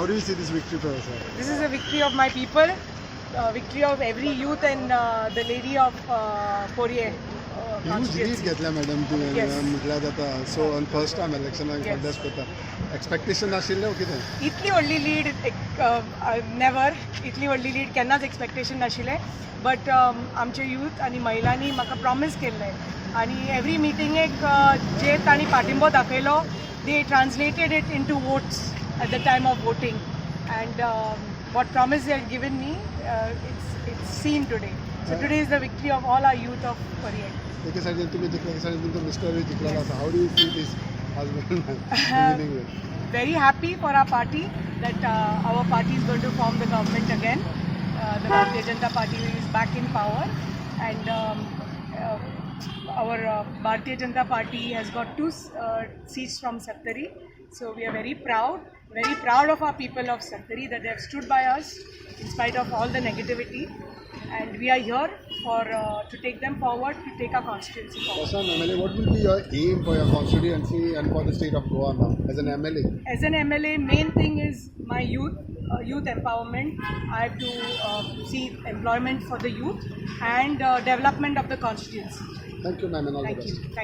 How do you see this victory for us? This is a victory of my people, victory of every youth and the lady of Korea. Huge lead घेतला madam तुम्ही Yes. म्हटलं जाता so on first time इलेक्शनाक Yes. Contest करता expectation आशिल्लें ओ कितें इतली व्हडली लीड नेवर इतली व्हडली लीड केन्नाच एक्सपेक्टेशन नाशिल्लें बट आमचे यूथ आनी महिलांनी म्हाका प्रॉमीस केल्लें आनी एवरी मिटिंगेक जे तांणी पाठिंबो दाखयलो they translated it into votes at the time of voting and what promise they had given me it's seen today so today is the victory of all our youth of Korea एके सायडीन तुमी जिखले एके सायडीन तुमचो मिस्टरूय जिखलेलो आसा how do you see this husband very happy for our party that our party is going to form the government again. The Bharatiya Janata Party is back in power and our Bharatiya Janata Party has got 2 seats from Sattari. So we are very proud of our people of Sattari that they have stood by us in spite of all the negativity. And we are here for to take them forward, to take our constituency forward. As an MLA, what will be your aim for your constituency and for the state of Goa now as an MLA? As an MLA, main thing is my youth empowerment. I have to see employment for the youth and development of the constituency. Thank you, ma'am, and all the Thank best. you. Thank you.